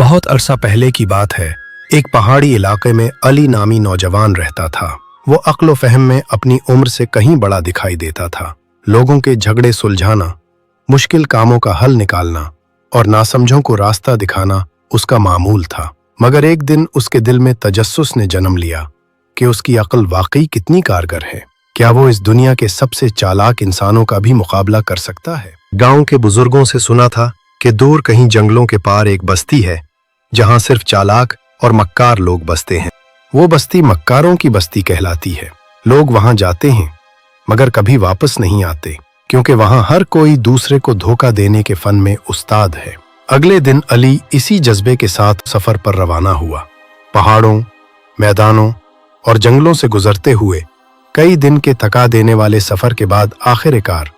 बहुत अरसा पहले की बात है। एक पहाड़ी इलाके में अली नामी नौजवान रहता था। वो अक्ल व फहम में अपनी उम्र से कहीं बड़ा दिखाई देता था। लोगों के झगड़े सुलझाना, मुश्किल कामों का हल निकालना और नासमझों को रास्ता दिखाना उसका मामूल था। मगर एक दिन उसके दिल में तजस्सुस ने जन्म लिया कि उसकी अक्ल वाकई कितनी कारगर है। क्या वो इस दुनिया के सबसे चालाक इंसानों का भी मुकाबला कर सकता है? गांव के बुजुर्गों से सुना था कि दूर कहीं जंगलों के पार एक बस्ती है जहां सिर्फ चालाक और मक्कार लोग बसते हैं। वो बस्ती मक्कारों की बस्ती कहलाती है। लोग वहां जाते हैं मगर कभी वापस नहीं आते, क्योंकि वहां हर कोई दूसरे को धोखा देने के फन में उस्ताद है। अगले दिन अली इसी जज्बे के साथ सफर पर रवाना हुआ। पहाड़ों, मैदानों और जंगलों से गुजरते हुए कई दिन के थका देने वाले सफर के बाद आखिरकार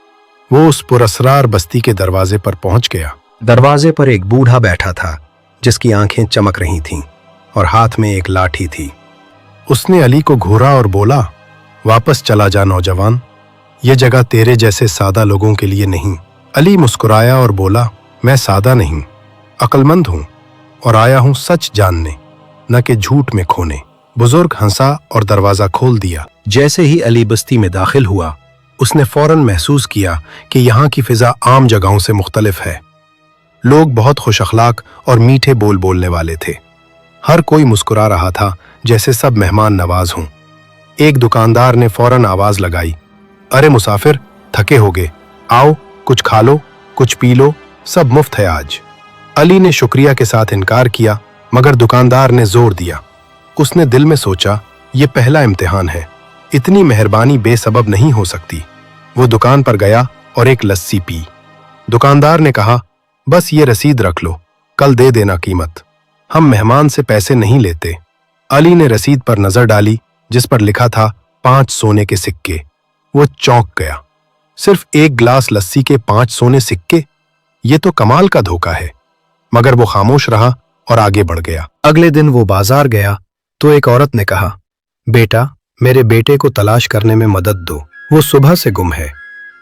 वो उस पुरस्रार बस्ती के दरवाजे पर पहुंच गया। दरवाजे पर एक बूढ़ा बैठा था जिसकी आंखें चमक रही थीं और हाथ में एक लाठी थी। उसने अली को घूरा और बोला, वापस चला जा नौजवान, ये जगह तेरे जैसे सादा लोगों के लिए नहीं। अली मुस्कुराया और बोला, मैं सादा नहीं, अक्लमंद हूं और आया हूं सच जानने, न कि झूठ में खोने। बुजुर्ग हंसा और दरवाजा खोल दिया। जैसे ही अली बस्ती में दाखिल हुआ, उसने फौरन महसूस किया कि यहाँ की फिजा आम जगहों से मुख्तलिफ है। लोग बहुत खुश अखलाक और मीठे बोल बोलने वाले थे। हर कोई मुस्कुरा रहा था जैसे सब मेहमान नवाज हों। एक दुकानदार ने फौरन आवाज लगाई, अरे मुसाफिर, थके होगे, आओ कुछ खा लो, कुछ पी लो, सब मुफ्त है आज। अली ने शुक्रिया के साथ इनकार किया, मगर दुकानदार ने जोर दिया। उसने दिल में सोचा, ये पहला इम्तिहान है, इतनी मेहरबानी बेसबब नहीं हो सकती। वो दुकान पर गया और एक लस्सी पी। दुकानदार ने कहा, बस ये रसीद रख लो, कल दे देना कीमत, हम मेहमान से पैसे नहीं लेते। अली ने रसीद पर नजर डाली जिस पर लिखा था 5 सोने के सिक्के। वो चौंक गया। सिर्फ एक गिलास लस्सी के 5 सोने सिक्के, ये तो कमाल का धोखा है। मगर वो खामोश रहा और आगे बढ़ गया। अगले दिन वो बाजार गया तो एक औरत ने कहा, बेटा, मेरे बेटे को तलाश करने में मदद दो, वो सुबह से गुम है।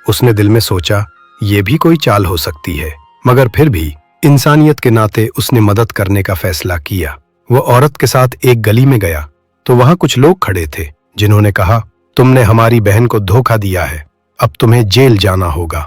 उसने दिल में सोचा, ये भी कोई चाल हो सकती है, मगर फिर भी इंसानियत के नाते उसने मदद करने का फैसला किया। वो औरत के साथ एक गली में गया तो वहां कुछ लोग खड़े थे जिन्होंने कहा, तुमने हमारी बहन को धोखा दिया है, अब तुम्हें जेल जाना होगा।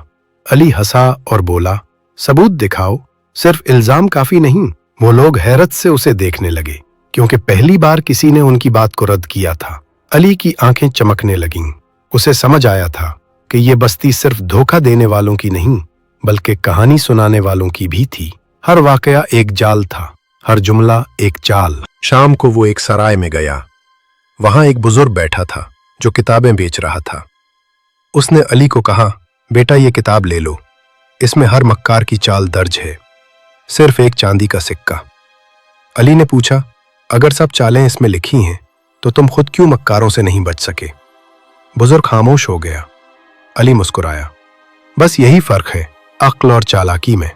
अली हंसा और बोला, सबूत दिखाओ, सिर्फ इल्जाम काफी नहीं। वो लोग हैरत से उसे देखने लगे, क्योंकि पहली बार किसी ने उनकी बात को रद्द किया था। अली की आंखें चमकने लगीं। उसे समझ आया था कि ये बस्ती सिर्फ धोखा देने वालों की नहीं, बल्कि कहानी सुनाने वालों की भी थी। हर वाकया एक जाल था, हर जुमला एक चाल। शाम को वो एक सराय में गया। वहां एक बुजुर्ग बैठा था जो किताबें बेच रहा था। उसने अली को कहा, बेटा, ये किताब ले लो, इसमें हर मक्कार की चाल दर्ज है, सिर्फ एक चांदी का सिक्का। अली ने पूछा, अगर सब चालें इसमें लिखी हैं तो तुम खुद क्यों मक्कारों से नहीं बच सके? बुजुर्ग खामोश हो गया। अली मुस्कुराया, बस यही फर्क है अक्ल और चालाकी में।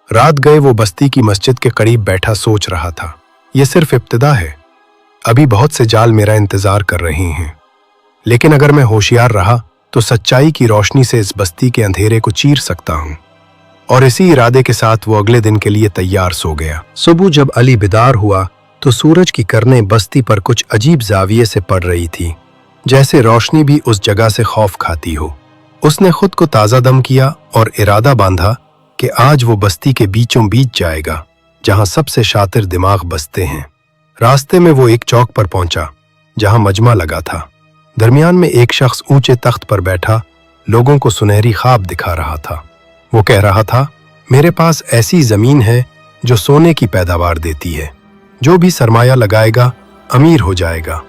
रात गए वो बस्ती की मस्जिद के करीब बैठा सोच रहा था, ये सिर्फ इब्तिदा है, अभी बहुत से जाल मेरा इंतजार कर रहे हैं। लेकिन अगर मैं होशियार रहा तो सच्चाई की रोशनी से इस बस्ती के अंधेरे को चीर सकता हूं। और इसी इरादे के साथ वो अगले दिन के लिए तैयार सो गया। सुबह जब अली बेदार हुआ तो सूरज की किरणें बस्ती पर कुछ अजीब जाविये से पड़ रही थी, जैसे रोशनी भी उस जगह से खौफ खाती हो। उसने खुद को ताज़ा दम किया और इरादा बांधा कि आज वो बस्ती के बीचों बीच जाएगा जहां सबसे शातिर दिमाग बसते हैं। रास्ते में वो एक चौक पर पहुंचा जहां मजमा लगा था। दरमियान में एक शख्स ऊंचे तख्त पर बैठा लोगों को सुनहरी ख्वाब दिखा रहा था। वो कह रहा था, मेरे पास ऐसी जमीन है जो सोने की पैदावार देती है, जो भी सरमाया लगाएगा अमीर हो जाएगा।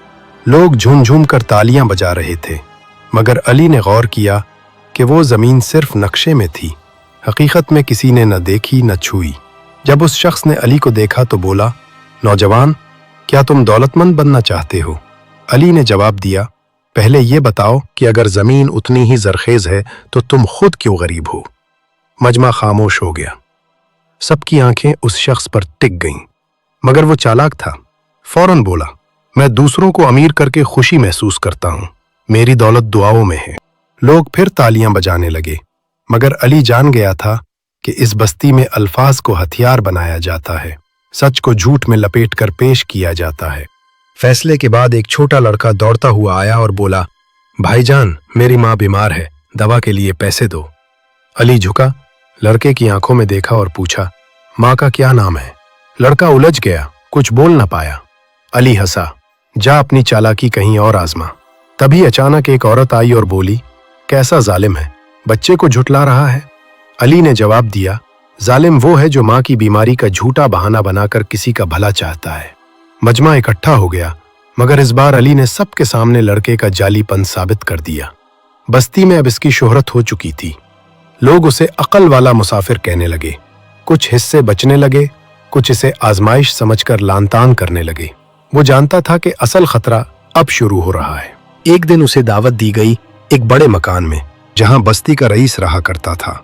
लोग झूम झूम कर तालियां बजा रहे थे, मगर अली ने गौर किया कि वो जमीन सिर्फ नक्शे में थी, हकीकत में किसी ने न देखी न छुई। जब उस शख्स ने अली को देखा तो बोला, नौजवान, क्या तुम दौलतमंद बनना चाहते हो? अली ने जवाब दिया, पहले ये बताओ कि अगर जमीन उतनी ही जरखेज है तो तुम खुद क्यों गरीब हो? मजमा खामोश हो गया। सबकी आंखें उस शख्स पर टिक गईं, मगर वो चालाक था। फौरन बोला, मैं दूसरों को अमीर करके खुशी महसूस करता हूं, मेरी दौलत दुआओं में है। लोग फिर तालियां बजाने लगे, मगर अली जान गया था कि इस बस्ती में अल्फाज को हथियार बनाया जाता है। सच को झूठ में लपेटकर पेश किया जाता है। फैसले के बाद एक छोटा लड़का दौड़ता हुआ आया और बोला, भाईजान, मेरी माँ बीमार है, दवा के लिए पैसे दो। अली झुका, लड़के की आंखों में देखा और पूछा, माँ का क्या नाम है? लड़का उलझ गया, कुछ बोल न पाया। अली हंसा, जा अपनी चालाकी कहीं और आजमा। तभी अचानक एक औरत आई और बोली, कैसा जालिम है, बच्चे को झुठला रहा है। अली ने जवाब दिया, जालिम वो है जो माँ की बीमारी का झूठा बहाना बनाकर किसी का भला चाहता है। मजमा इकट्ठा हो गया, मगर इस बार अली ने सबके सामने लड़के का जालीपन साबित कर दिया। बस्ती में अब इसकी शोहरत हो चुकी थी। लोग उसे अकल वाला मुसाफिर कहने लगे। कुछ हिस्से बचने लगे, कुछ इसे आजमाइश समझकर लानतान करने लगे। वो जानता था कि असल खतरा अब शुरू हो रहा है। एक दिन उसे दावत दी गई एक बड़े मकान में, जहां बस्ती का रईस रहा करता था।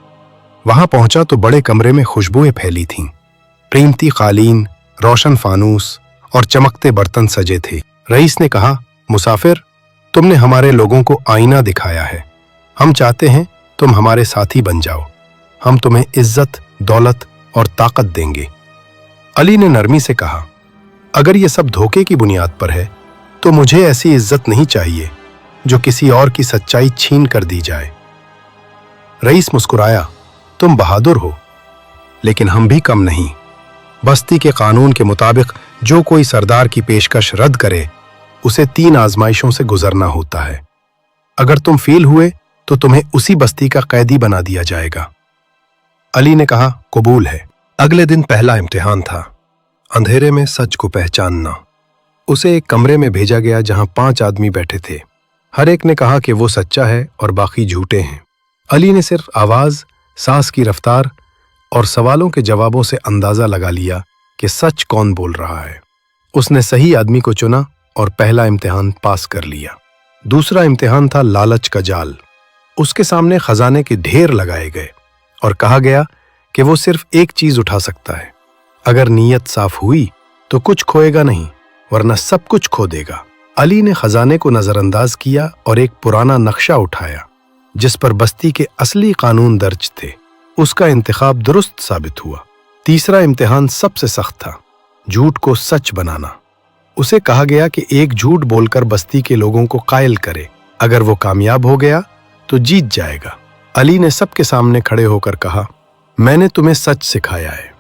वहां पहुंचा तो बड़े कमरे में खुशबुएं फैली थीं। कीमती कालीन, रोशन फानूस और चमकते बर्तन सजे थे। रईस ने कहा, मुसाफिर, तुमने हमारे लोगों को आईना दिखाया है। हम चाहते हैं तुम हमारे साथी बन जाओ। हम तुम्हें इज्जत, दौलत और ताकत देंगे। अली ने नरमी से कहा, अगर ये सब धोखे की बुनियाद पर है तो मुझे ऐसी इज्जत नहीं चाहिए जो किसी और की सच्चाई छीन कर दी जाए। रईस मुस्कुराया, तुम बहादुर हो, लेकिन हम भी कम नहीं। बस्ती के कानून के मुताबिक जो कोई सरदार की पेशकश रद्द करे उसे 3 आजमाइशों से गुजरना होता है। अगर तुम फेल हुए तो तुम्हें उसी बस्ती का कैदी बना दिया जाएगा। अली ने कहा, कबूल है। अगले दिन पहला इम्तिहान था, अंधेरे में सच को पहचानना। उसे एक कमरे में भेजा गया जहां 5 आदमी बैठे थे। हर एक ने कहा कि वो सच्चा है और बाकी झूठे हैं। अली ने सिर्फ आवाज, सांस की रफ्तार और सवालों के जवाबों से अंदाजा लगा लिया कि सच कौन बोल रहा है। उसने सही आदमी को चुना और पहला इम्तिहान पास कर लिया। दूसरा इम्तिहान था लालच का जाल। उसके सामने खजाने के ढेर लगाए गए और कहा गया कि वो सिर्फ एक चीज उठा सकता है। अगर नीयत साफ हुई तो कुछ खोएगा नहीं, वरना सब कुछ खो देगा। अली ने खजाने को नजरअंदाज किया और एक पुराना नक्शा उठाया जिस पर बस्ती के असली कानून दर्ज थे। उसका इंतखाब दुरुस्त साबित हुआ। तीसरा इम्तिहान सबसे सख्त था, झूठ को सच बनाना। उसे कहा गया कि एक झूठ बोलकर बस्ती के लोगों को कायल करे। अगर वो कामयाब हो गया तो जीत जाएगा। अली ने सबके सामने खड़े होकर कहा, मैंने तुम्हें सच सिखाया है,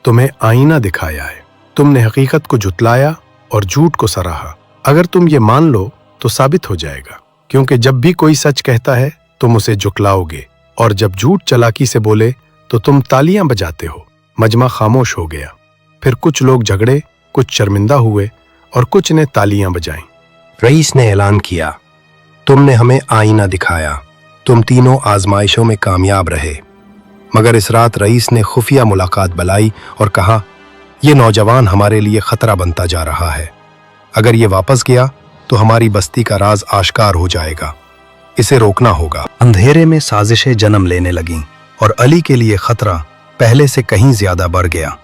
तुम्हें आईना दिखाया है। तुमने हकीकत को जुटलाया और झूठ को सराहा। अगर तुम ये मान लो तो साबित हो जाएगा, क्योंकि जब भी कोई सच कहता है तुम उसे झुटलाओगे, और जब झूठ चालाकी से बोले तो तुम तालियां बजाते हो। मजमा खामोश हो गया। फिर कुछ लोग झगड़े, कुछ शर्मिंदा हुए और कुछ ने तालियां बजाईं। रईस ने ऐलान किया, तुमने हमें आईना दिखाया, तुम तीनों आजमाइशों में कामयाब रहे। मगर इस रात रईस ने खुफिया मुलाकात बुलाई और कहा, यह नौजवान हमारे लिए खतरा बनता जा रहा है। अगर ये वापस गया तो हमारी बस्ती का राज आश्कार हो जाएगा। इसे रोकना होगा। अंधेरे में साजिशें जन्म लेने लगीं और अली के लिए खतरा पहले से कहीं ज्यादा बढ़ गया।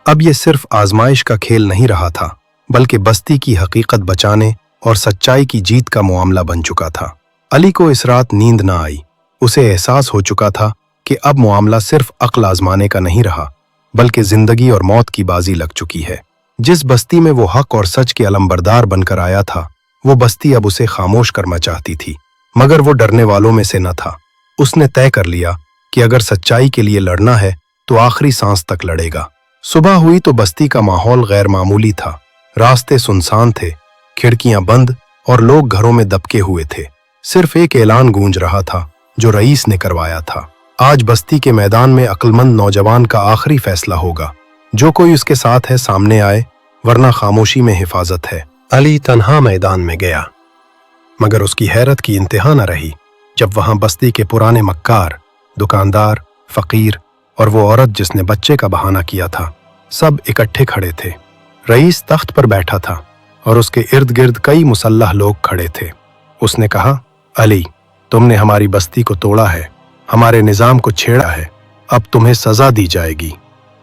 अब ये सिर्फ आजमाइश का खेल नहीं रहा था, बल्कि बस्ती की हकीकत बचाने और सच्चाई की जीत का मामला बन चुका था। अली को इस रात नींद न आई। उसे एहसास हो चुका था कि अब मामला सिर्फ अक्ल आजमाने का नहीं रहा, बल्कि जिंदगी और मौत की बाजी लग चुकी है। जिस बस्ती में वो हक और सच के अलंबरदार बनकर आया था, वो बस्ती अब उसे खामोश करना चाहती थी। मगर वो डरने वालों में से न था। उसने तय कर लिया कि अगर सच्चाई के लिए लड़ना है तो आखिरी सांस तक लड़ेगा। सुबह हुई तो बस्ती का माहौल गैर मामूली था। रास्ते सुनसान थे, खिड़कियां बंद और लोग घरों में दबके हुए थे। सिर्फ एक ऐलान गूंज रहा था जो रईस ने करवाया था, आज बस्ती के मैदान में अक्लमंद नौजवान का आखिरी फैसला होगा। जो कोई उसके साथ है सामने आए, वरना खामोशी में हिफाजत है। अली तन्हा मैदान में गया, मगर उसकी हैरत की इंतहा न रही जब वहां बस्ती के पुराने मक्कार, दुकानदार, फकीर और वो औरत जिसने बच्चे का बहाना किया था, सब इकट्ठे खड़े थे। रईस तख्त पर बैठा था और उसके इर्द गिर्द कई मुसल्लह लोग खड़े थे। उसने कहा, अली, तुमने हमारी बस्ती को तोड़ा है, हमारे निजाम को छेड़ा है, अब तुम्हें सजा दी जाएगी।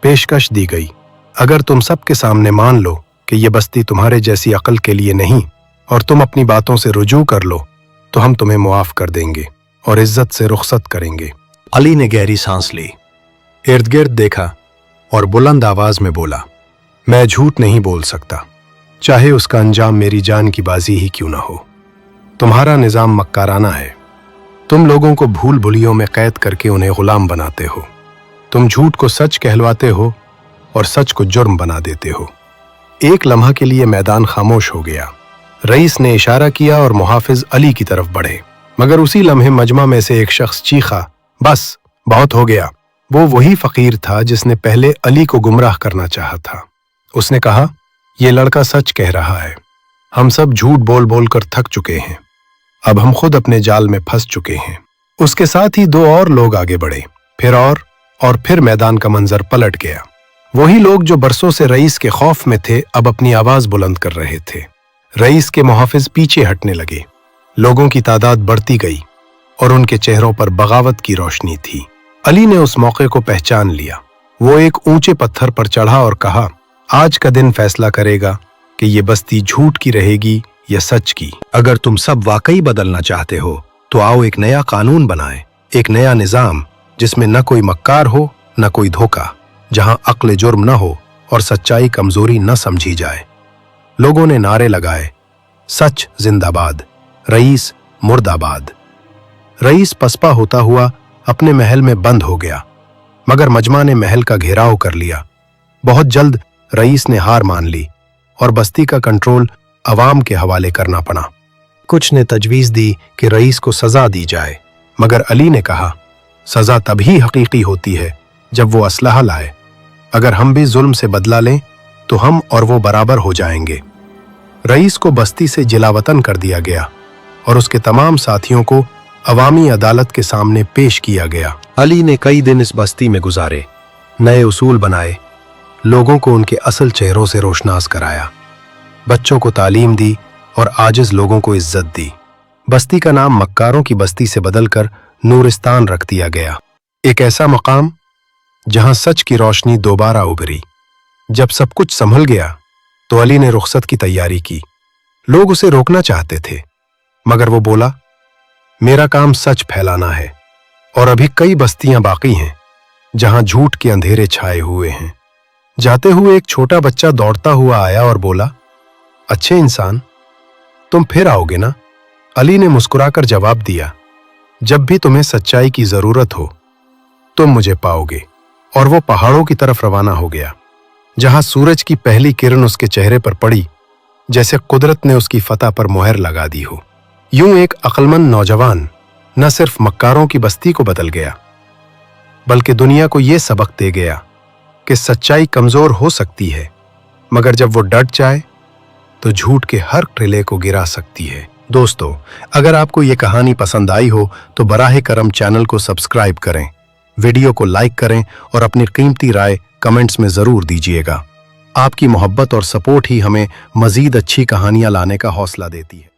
पेशकश दी गई, अगर तुम सबके सामने मान लो कि ये बस्ती तुम्हारे जैसी अक्ल के लिए नहीं और तुम अपनी बातों से रुजू कर लो, तो हम तुम्हें मुआफ कर देंगे और इज्जत से रुखसत करेंगे। अली ने गहरी सांस ली, इर्द गिर्द देखा और बुलंद आवाज में बोला, मैं झूठ नहीं बोल सकता, चाहे उसका अंजाम मेरी जान की बाजी ही क्यों ना हो। तुम्हारा निजाम मक्काराना है। तुम लोगों को भूल भुलियों में कैद करके उन्हें गुलाम बनाते हो। तुम झूठ को सच कहलवाते हो और सच को जुर्म बना देते हो। एक लम्हा के लिए मैदान खामोश हो गया। रईस ने इशारा किया और मुहाफिज अली की तरफ बढ़े, मगर उसी लम्हे मजमा में से एक शख्स चीखा, बस बहुत हो गया। वो वही फकीर था जिसने पहले अली को गुमराह करना चाहा था। उसने कहा, यह लड़का सच कह रहा है। हम सब झूठ बोल बोल कर थक चुके हैं। अब हम खुद अपने जाल में फंस चुके हैं। उसके साथ ही 2 और लोग आगे बढ़े, फिर और फिर मैदान का मंजर पलट गया। वही लोग जो बरसों से रईस के खौफ में थे अब अपनी आवाज बुलंद कर रहे थे। रईस के मुहाफिज पीछे हटने लगे। लोगों की तादाद बढ़ती गई और उनके चेहरों पर बगावत की रोशनी थी। अली ने उस मौके को पहचान लिया। वो एक ऊंचे पत्थर पर चढ़ा और कहा, आज का दिन फैसला करेगा कि ये बस्ती झूठ की रहेगी या सच की। अगर तुम सब वाकई बदलना चाहते हो तो आओ एक नया कानून बनाएं, एक नया निजाम जिसमें न कोई मक्कार हो न कोई धोखा, जहां अक्ल जुर्म न हो और सच्चाई कमजोरी न समझी जाए। लोगों ने नारे लगाए, सच जिंदाबाद, रईस मुर्दाबाद। रईस पसपा होता हुआ अपने महल में बंद हो गया, मगर मजमा ने महल का घेराव कर लिया। बहुत जल्द रईस ने हार मान ली और बस्ती का कंट्रोल अवाम के हवाले करना पड़ा। कुछ ने तजवीज दी कि रईस को सजा दी जाए, मगर अली ने कहा, सजा तभी हकीकी होती है जब वो असलहा लाए। अगर हम भी जुल्म से बदला लें तो हम और वो बराबर हो जाएंगे। रईस को बस्ती से जिलावतन कर दिया गया और उसके तमाम साथियों को अवामी अदालत के सामने पेश किया गया। अली ने कई दिन इस बस्ती में गुजारे, नए उसूल बनाए, लोगों को उनके असल चेहरों से रोशनास कराया, बच्चों को तालीम दी और आजिज लोगों को इज्जत दी। बस्ती का नाम मक्कारों की बस्ती से बदलकर नूरिस्तान रख दिया गया, एक ऐसा मकाम जहां सच की रोशनी दोबारा उभरी। जब सब कुछ संभल गया तो अली ने रुखसत की तैयारी की। लोग उसे रोकना चाहते थे, मगर वो बोला, मेरा काम सच फैलाना है और अभी कई बस्तियां बाकी हैं जहां झूठ के अंधेरे छाए हुए हैं। जाते हुए एक छोटा बच्चा दौड़ता हुआ आया और बोला, अच्छे इंसान, तुम फिर आओगे ना? अली ने मुस्कुराकर जवाब दिया, जब भी तुम्हें सच्चाई की जरूरत हो तुम मुझे पाओगे। और वो पहाड़ों की तरफ रवाना हो गया, जहां सूरज की पहली किरण उसके चेहरे पर पड़ी जैसे कुदरत ने उसकी फतह पर मुहर लगा दी हो। यूं एक अक्लमंद नौजवान न सिर्फ मक्कारों की बस्ती को बदल गया, बल्कि दुनिया को यह सबक दे गया कि सच्चाई कमजोर हो सकती है, मगर जब वो डट जाए तो झूठ के हर टिले को गिरा सकती है। दोस्तों, अगर आपको ये कहानी पसंद आई हो तो बराह करम चैनल को सब्सक्राइब करें, वीडियो को लाइक करें और अपनी कीमती राय कमेंट्स में जरूर दीजिएगा। आपकी मोहब्बत और सपोर्ट ही हमें मजीद अच्छी कहानियां लाने का हौसला देती है।